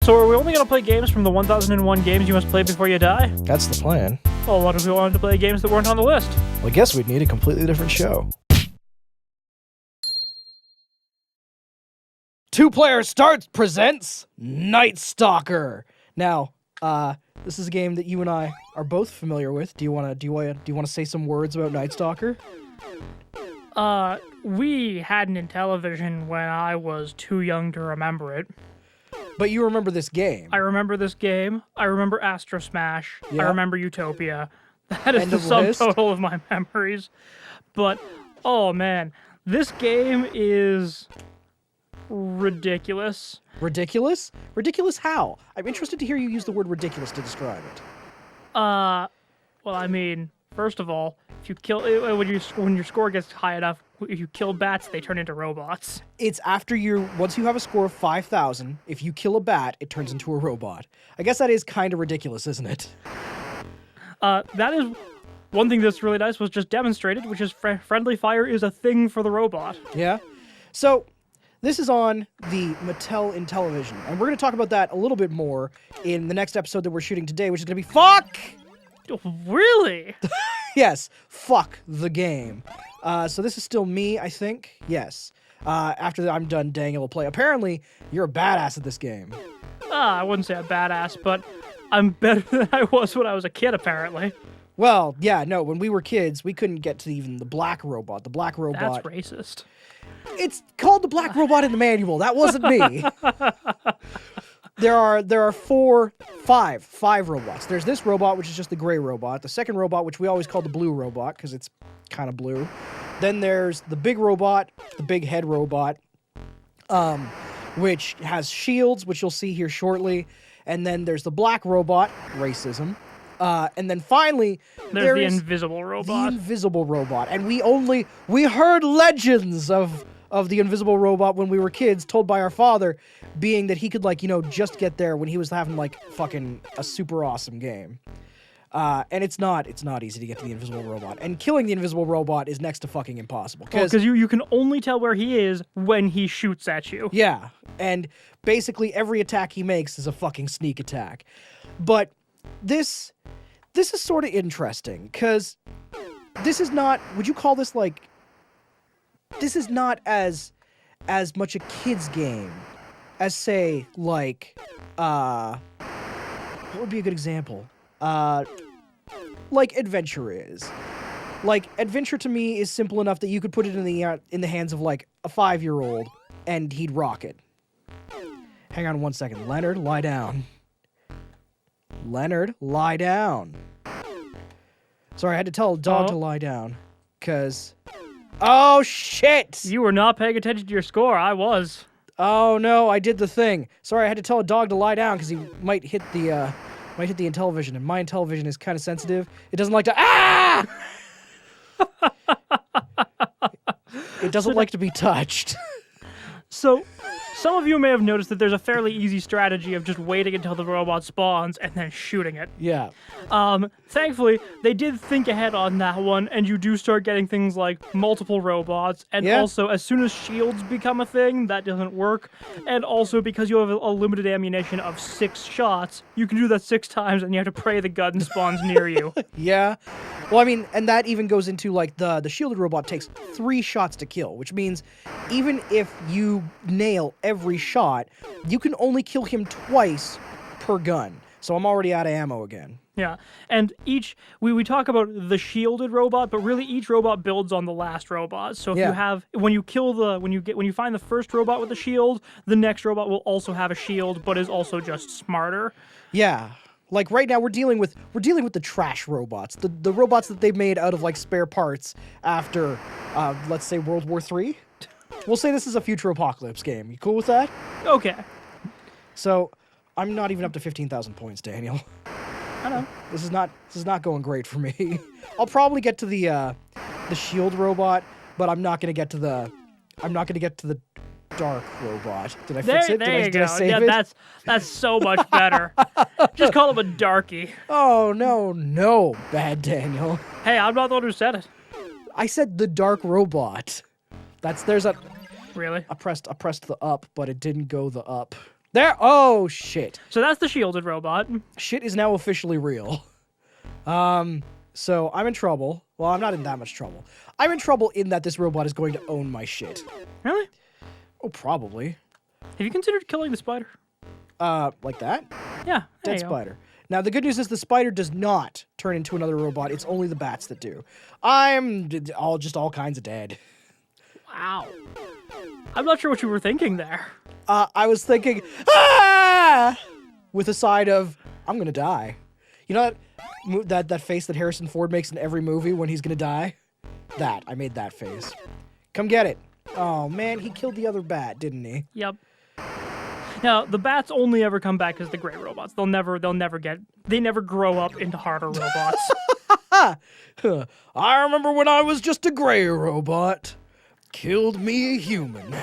So are we only going to play games from the 1001 games you must play before you die? That's the plan. Well, what if we wanted to play games that weren't on the list? Well, I guess we'd need a completely different show. 2PlayerStart presents Night Stalker. Now, this is a game that you and I are both familiar with. Do you want to say some words about Night Stalker? We had it in television when I was too young to remember it. But you remember this game. I remember this game. I remember Astro Smash. Yeah. I remember Utopia. That is End the of sum list. total of my memories. But, oh man, this game is ridiculous. Ridiculous? Ridiculous how? I'm interested to hear you use the word ridiculous to describe it. Well, I mean, first of all, if you kill when your score gets high enough, if you kill bats, they turn into robots. It's once you have a score of 5,000, if you kill a bat, it turns into a robot. I guess that is kind of ridiculous, isn't it? That is one thing that's really nice was just demonstrated, which is friendly fire is a thing for the robot. Yeah. So, this is on the Mattel Intellivision, and we're going to talk about that a little bit more in the next episode that we're shooting today, which is going to be Fuck! Really? Yes, fuck the game. So this is still me, I think. Yes. After I'm done, Daniel will play. Apparently, you're a badass at this game. I wouldn't say a badass, but I'm better than I was when I was a kid, apparently. Well, yeah, no, when we were kids, we couldn't get to even the black robot. The black robot... That's racist. It's called the black robot in the manual. That wasn't me. There are five robots. There's this robot, which is just the gray robot. The second robot, which we always call the blue robot, because it's kind of blue. Then there's the big robot, the big head robot, which has shields, which you'll see here shortly. And then there's the black robot, racism. And then finally, there's the invisible robot. The invisible robot. And we heard legends of the invisible robot when we were kids, told by our father, being that he could, just get there when he was having, fucking a super awesome game. And it's not easy to get to the invisible robot. And killing the invisible robot is next to fucking impossible. Because you can only tell where he is when he shoots at you. Yeah. And basically every attack he makes is a fucking sneak attack. But this is sort of interesting, because this is not... Would you call this, this is not as much a kid's game as, say, what would be a good example? Adventure is. Adventure to me is simple enough that you could put it in the hands of, a 5-year-old, and he'd rock it. Hang on one second. Leonard, lie down. Leonard, lie down. Sorry, I had to tell a dog to lie down, because... Oh, shit! You were not paying attention to your score. I was. Oh, no, I did the thing. Sorry, I had to tell a dog to lie down, because he might hit the Intellivision, and my Intellivision is kind of sensitive. It doesn't like to... Ah! It doesn't like to be touched. So, some of you may have noticed that there's a fairly easy strategy of just waiting until the robot spawns and then shooting it. Yeah. Thankfully, they did think ahead on that one, and you do start getting things like multiple robots, and also, as soon as shields become a thing, that doesn't work, and also, because you have a limited ammunition of 6 shots, you can do that 6 times, and you have to pray the gun spawns near you. Yeah. Well, I mean, and that even goes into, the shielded robot takes 3 shots to kill, which means even if you nail every shot, you can only kill him twice per gun. So I'm already out of ammo again. Yeah, and we talk about the shielded robot, but really each robot builds on the last robot. So if you have, when you find the first robot with a shield, the next robot will also have a shield, but is also just smarter. Yeah. Right now we're dealing with the trash robots, the robots that they've made out of spare parts after, let's say World War III. We'll say this is a future apocalypse game. You cool with that? Okay. So, I'm not even up to 15,000 points, Daniel. I know. This is not going great for me. I'll probably get to the shield robot, but I'm not gonna get to the dark robot. Did I fix it? There you go. Did I save it? That's so much better. Just call him a darky. Oh no, bad Daniel. Hey, I'm not the one who said it. I said the dark robot. There's a... Really? I pressed the up, but it didn't go the up. There. Oh, shit. So that's the shielded robot. Shit is now officially real. So I'm in trouble. Well, I'm not in that much trouble. I'm in trouble in that this robot is going to own my shit. Really? Oh, probably. Have you considered killing the spider? Like that? Yeah. Dead spider. Now, the good news is the spider does not turn into another robot. It's only the bats that do. I'm all kinds of dead. Wow. I'm not sure what you were thinking there. I was thinking, ah! With a side of, I'm gonna die. You know that face that Harrison Ford makes in every movie when he's gonna die? I made that face. Come get it. Oh man, he killed the other bat, didn't he? Yep. Now, the bats only ever come back as the gray robots. They never grow up into harder robots. I remember when I was just a gray robot. Killed me a human.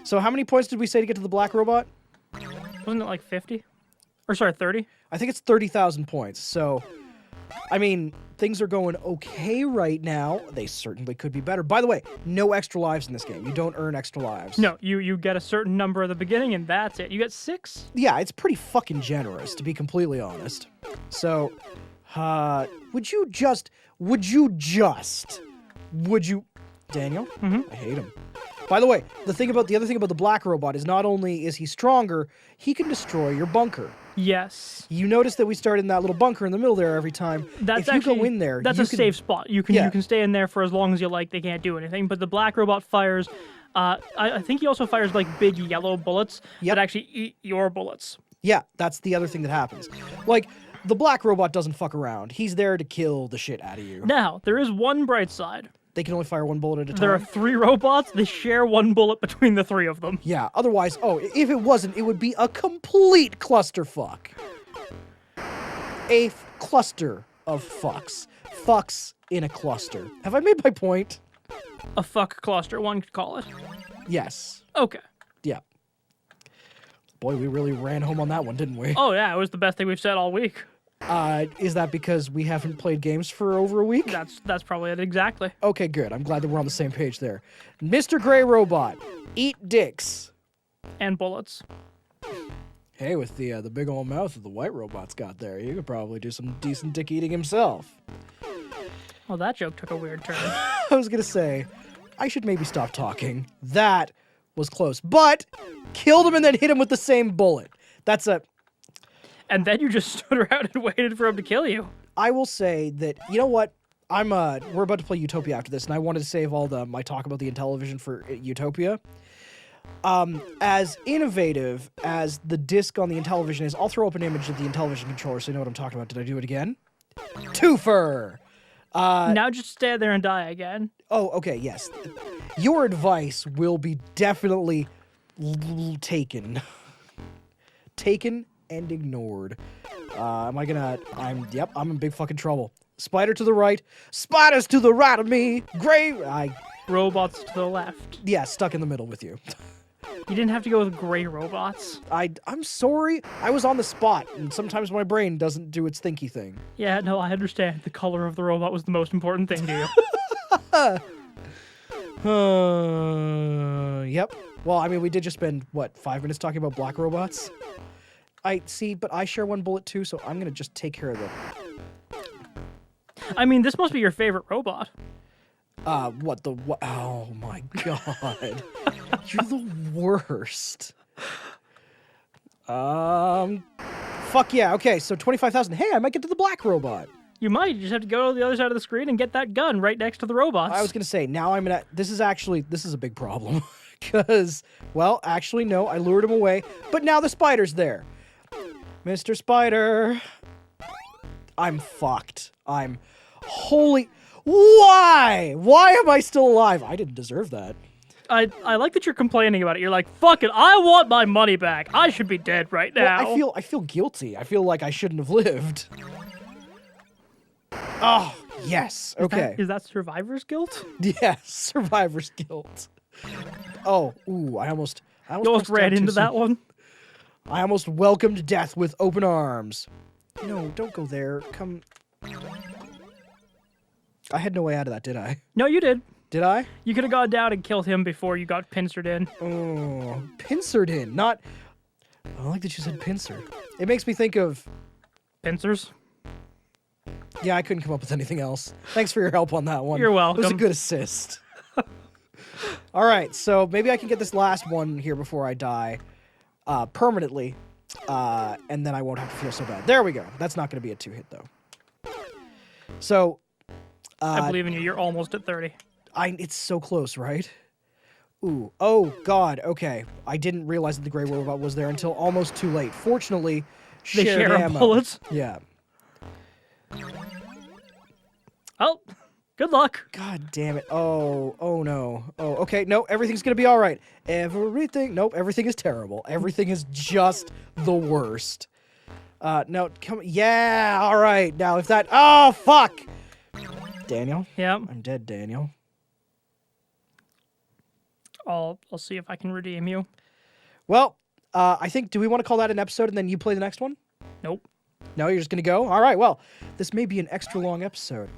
So how many points did we say to get to the black robot? Wasn't it like 50? Or sorry, 30? I think it's 30,000 points. So, I mean, things are going okay right now. They certainly could be better. By the way, no extra lives in this game. You don't earn extra lives. No, you get a certain number at the beginning, and that's it. You get 6? Yeah, it's pretty fucking generous, to be completely honest. So, would you... Daniel? Mm-hmm. I hate him. By the way, the other thing about the black robot is not only is he stronger, he can destroy your bunker. Yes. You notice that we start in that little bunker in the middle there every time. That's if you go in there, that's you a safe spot. You can stay in there for as long as you like. They can't do anything. But the black robot fires. I think he also fires like big yellow bullets that actually eat your bullets. Yeah, that's the other thing that happens. Like, the black robot doesn't fuck around. He's there to kill the shit out of you. Now, there is one bright side. They can only fire one bullet at a time. There are 3 robots. They share one bullet between the 3 of them. Yeah, otherwise, if it wasn't, it would be a complete clusterfuck. A cluster of fucks. Fucks in a cluster. Have I made my point? A fuck cluster, one could call it. Yes. Okay. Yeah. Boy, we really ran home on that one, didn't we? Oh yeah, it was the best thing we've said all week. Is that because we haven't played games for over a week? That's probably it, exactly. Okay, good. I'm glad that we're on the same page there. Mr. Gray Robot, eat dicks. And bullets. Hey, with the big old mouth that the white robot's got there, you could probably do some decent dick eating himself. Well, that joke took a weird turn. I was gonna say, I should maybe stop talking. That was close. But, killed him and then hit him with the same bullet. That's a... And then you just stood around and waited for him to kill you. I will say that, you know what? We're about to play Utopia after this, and I wanted to save all my talk about the Intellivision for Utopia. As innovative as the disc on the Intellivision is, I'll throw up an image of the Intellivision controller so you know what I'm talking about. Did I do it again? Twofer! Now just stand there and die again. Oh, okay, yes. Your advice will be definitely taken. Taken and ignored. I'm in big fucking trouble. Spider to the right. Spiders to the right of me. Gray... Robots to the left. Yeah, stuck in the middle with you. You didn't have to go with gray robots. I'm sorry. I was on the spot, and sometimes my brain doesn't do its thinky thing. Yeah, no, I understand. The color of the robot was the most important thing to you. Yep. Well, I mean, we did just spend, 5 minutes talking about black robots? But I share one bullet too, so I'm gonna just take care of them. I mean, this must be your favorite robot. What? Oh my god. You're the worst. Fuck yeah, okay, so 25,000. Hey, I might get to the black robot. You might. You just have to go to the other side of the screen and get that gun right next to the robots. I was gonna say, now this is a big problem. Because, well, actually, no, I lured him away, but now the spider's there. Mr. Spider. I'm fucked. Holy... Why? Why am I still alive? I didn't deserve that. I like that you're complaining about it. You're like, fuck it, I want my money back. I should be dead right now. Well, I feel guilty. I feel like I shouldn't have lived. Oh, yes. Okay. Is that survivor's guilt? Yes, survivor's guilt. Oh, ooh, I almost you almost ran into that one. I almost welcomed death with open arms. No, don't go there. Come. I had no way out of that, did I? No, you did. Did I? You could have gone down and killed him before you got pincered in. Oh, pincered in, not... I like that you said pincer. It makes me think of... Pincers? Yeah, I couldn't come up with anything else. Thanks for your help on that one. You're welcome. It was a good assist. All right, so maybe I can get this last one here before I die permanently, and then I won't have to feel so bad. There we go. That's not going to be a 2-hit, though. So... I believe in you. You're almost at 30. It's so close, right? Ooh. Oh, God. Okay. I didn't realize that the gray robot was there until almost too late. Fortunately, They shared share ammo. bullets. Yeah. Oh, good luck. God damn it. Oh no. Oh, okay. No, everything's gonna be all right. Nope, everything is terrible. Everything is just the worst. No, come... Yeah, all right. Now, if that... Oh, fuck! Daniel? Yep. I'm dead, Daniel. I'll see if I can redeem you. Well, I think... Do we want to call that an episode and then you play the next one? Nope. No, you're just gonna go? All right, well, this may be an extra long episode.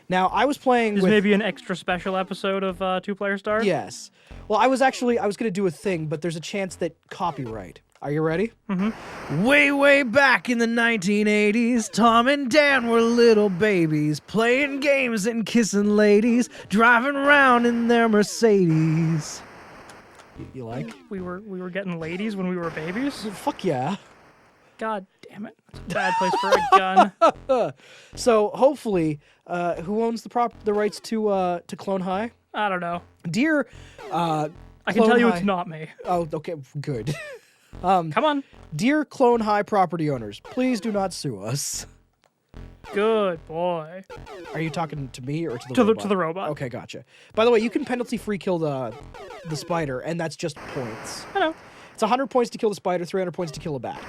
Now, I was playing This with... may be an extra special episode of 2PlayerStart. Yes. Well, I was gonna do a thing, but there's a chance that copyright. Are you ready? Mm-hmm. Way back in the 1980s, Tom and Dan were little babies, playing games and kissing ladies, driving around in their Mercedes. You like? We were getting ladies when we were babies. Fuck yeah. God damn it! That's a bad place for a gun. So hopefully, who owns the rights to Clone High? I don't know. Dear, I can tell you High... it's not me. Oh, okay, good. Come on. Dear Clone High property owners, please do not sue us. Good boy. Are you talking to me or to the robot? To the robot. Okay, gotcha. By the way, you can penalty-free kill the spider, and that's just points. I know. It's 100 points to kill the spider, 300 points to kill a bat.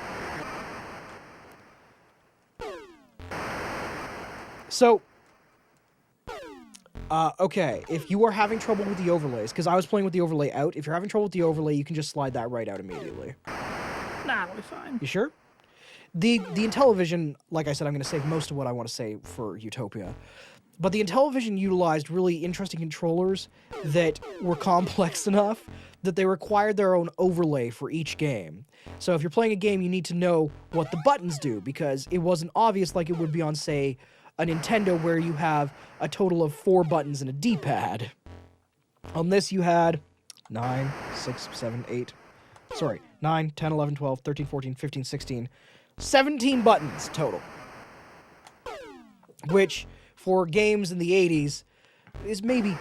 So, okay, if you are having trouble with the overlays, because I was playing with the overlay out, if you're having trouble with the overlay, you can just slide that right out immediately. Nah, it'll be fine. You sure? The Intellivision, like I said, I'm going to save most of what I want to say for Utopia. But the Intellivision utilized really interesting controllers that were complex enough that they required their own overlay for each game. So if you're playing a game, you need to know what the buttons do, because it wasn't obvious like it would be on, say, a Nintendo where you have a total of 4 buttons and a D-pad. On this, you had 9, 6, 7, 8... Sorry, 9, 10, 11, 12, 13, 14, 15, 16... 17 buttons total. Which, for games in the 80s, is maybe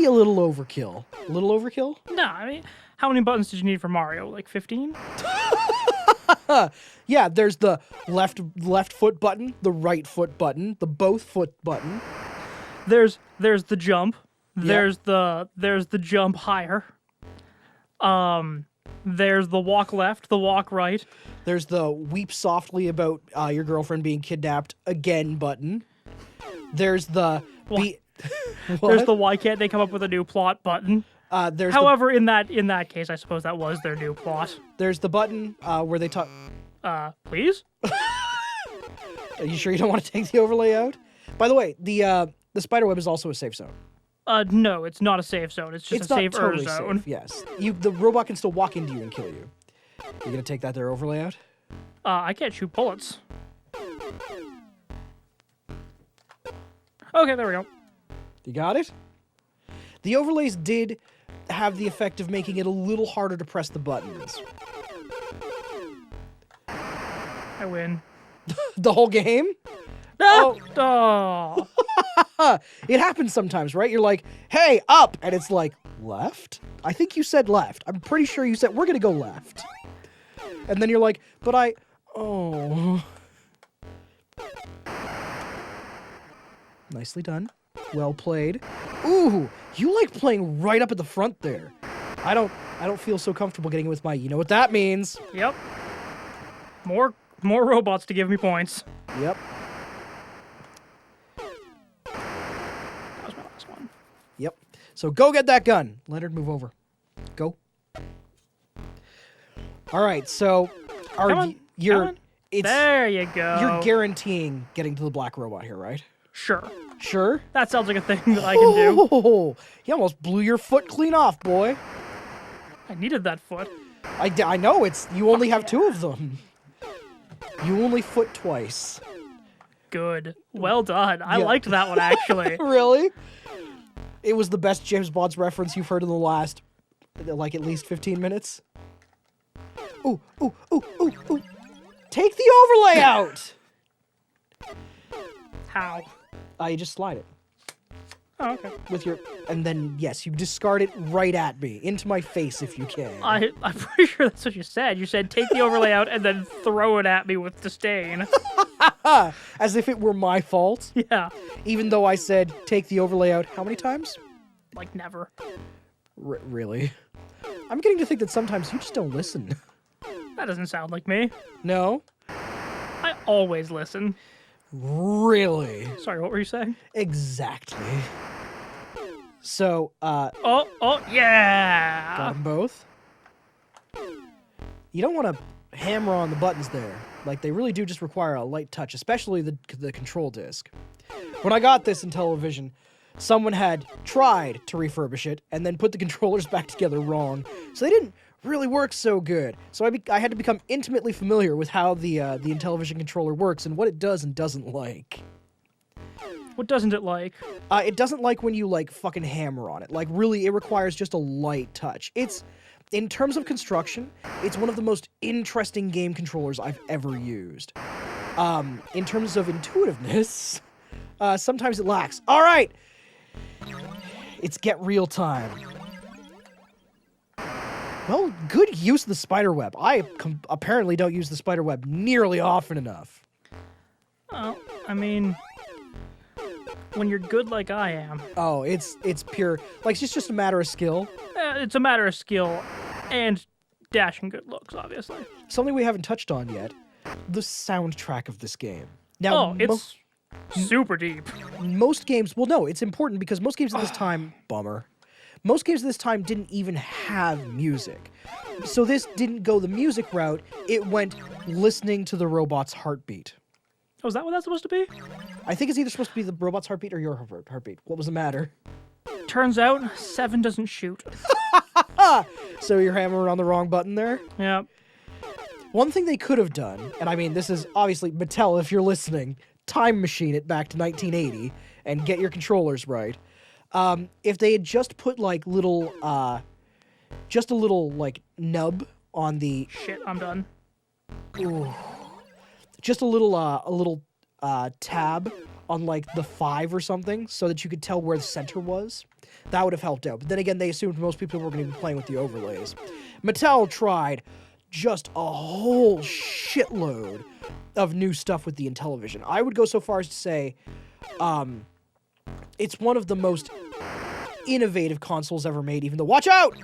a little overkill. A little overkill? Nah, I mean, how many buttons did you need for Mario? Like 15? Yeah, there's the left foot button, the right foot button, the both foot button. There's the jump. Yep. There's the jump higher. There's the walk left, the walk right. There's the weep softly about your girlfriend being kidnapped again button. There's the There's the why can't they come up with a new plot button. However, in that case, I suppose that was their new plot. There's the button where they talk. Please? Are you sure you don't want to take the overlay out? By the way, the spiderweb is also a safe zone. No, it's not a safe zone. It's just a safer totally zone. Safe, yes. The robot can still walk into you and kill you. You gonna take that there overlay out? I can't shoot bullets. Okay, there we go. You got it? The overlays did have the effect of making it a little harder to press the buttons. I win. The whole game? No! Oh. It happens sometimes, right? You're like, hey, up! And it's like, left? I think you said left. I'm pretty sure you said, we're gonna go left. And then you're like, but oh. Nicely done. Well played. Ooh, you like playing right up at the front there. I don't feel so comfortable getting with my, you know what that means. Yep. More robots to give me points. Yep. That was my last one. Yep. So go get that gun. Leonard, move over. Go. All right, so Come on. there you go. You're You're guaranteeing getting to the black robot here, right? Sure. Sure? That sounds like a thing that I can do. Oh, you almost blew your foot clean off, boy. I needed that foot. I know, you only have 2 of them. You only foot twice. Good. Well done. I liked that one, actually. Really? It was the best James Bond's reference you've heard in the last, like, at least 15 minutes. Ooh, ooh, ooh, ooh, ooh. Take the overlay out! How? You just slide it. Oh, okay. With your... And then, yes, you discard it right at me. Into my face, if you can. I'm pretty sure that's what you said. You said take the overlay out and then throw it at me with disdain. As if it were my fault. Yeah. Even though I said take the overlay out how many times? Like, never. Really? I'm getting to think that sometimes you just don't listen. That doesn't sound like me. No? I always listen. Really? Sorry, what were you saying? Exactly. So, Oh, yeah! got them both. You don't want to hammer on the buttons there. Like, they really do just require a light touch, especially the control disc. When I got this in television, someone had tried to refurbish it and then put the controllers back together wrong, so they didn't really work so good. So I had to become intimately familiar with how the Intellivision controller works and what it does and doesn't like. What doesn't it like? It doesn't like when you, like, fucking hammer on it. Like, really, it requires just a light touch. In terms of construction, it's one of the most interesting game controllers I've ever used. In terms of intuitiveness, sometimes it lacks. All right! It's get real time. Well, good use of the spiderweb. I apparently don't use the spiderweb nearly often enough. Oh, I mean, when you're good like I am. Oh, it's pure... Like, it's just a matter of skill. It's a matter of skill and dashing good looks, obviously. Something we haven't touched on yet. The soundtrack of this game. Now, it's super deep. Most games... Well, no, it's important because most games at this time... Bummer. Most games at this time didn't even have music. So this didn't go the music route. It went listening to the robot's heartbeat. Oh, is that what that's supposed to be? I think it's either supposed to be the robot's heartbeat or your heartbeat. What was the matter? Turns out, 7 doesn't shoot. So you're hammering on the wrong button there? Yeah. One thing they could have done, and I mean, this is obviously Mattel, if you're listening, time machine it back to 1980 and get your controllers right. If they had just put, like, just a little, like, nub on the... Shit, I'm done. Ooh. Just a little tab on, like, the 5 or something so that you could tell where the center was. That would have helped out. But then again, they assumed most people were going to be playing with the overlays. Mattel tried just a whole shitload of new stuff with the Intellivision. I would go so far as to say, it's one of the most innovative consoles ever made, even though... Watch out!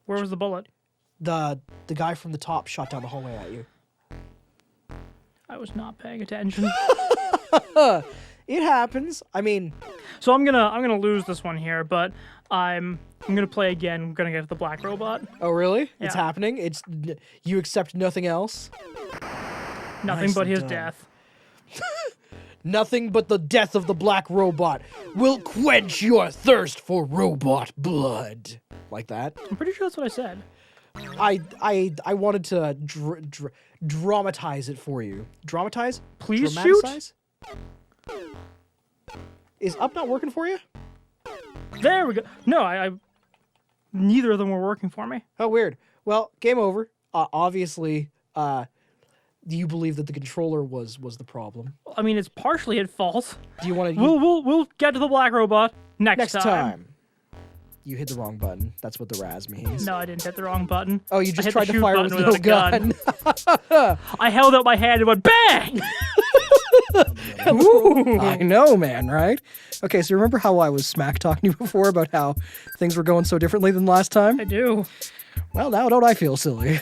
Where was the bullet? The guy from the top shot down the hallway at you. I was not paying attention. It happens. I mean... So I'm gonna lose this one here, but I'm gonna play again. I'm gonna get to the black robot. Oh, really? Yeah. It's happening? You accept nothing else? Nothing Nicely but his done. death. Nothing but the death of the black robot will quench your thirst for robot blood. Like that? I'm pretty sure that's what I said. I wanted to dramatize it for you. Dramatize? Please Dramatize? Is up not working for you? There we go. No, I neither of them were working for me. Oh, weird. Well, game over. Obviously, do you believe that the controller was the problem? I mean, it's partially at fault. Do you want to? We'll get to the black robot next time. You hit the wrong button. That's what the Raz means. No, I didn't hit the wrong button. Oh, you just hit tried the to shoot fire button with no gun. I held out my hand and went bang! Ooh. I know, man, right? Okay, so remember how I was smack talking to you before about how things were going so differently than last time? I do. Well, now don't I feel silly?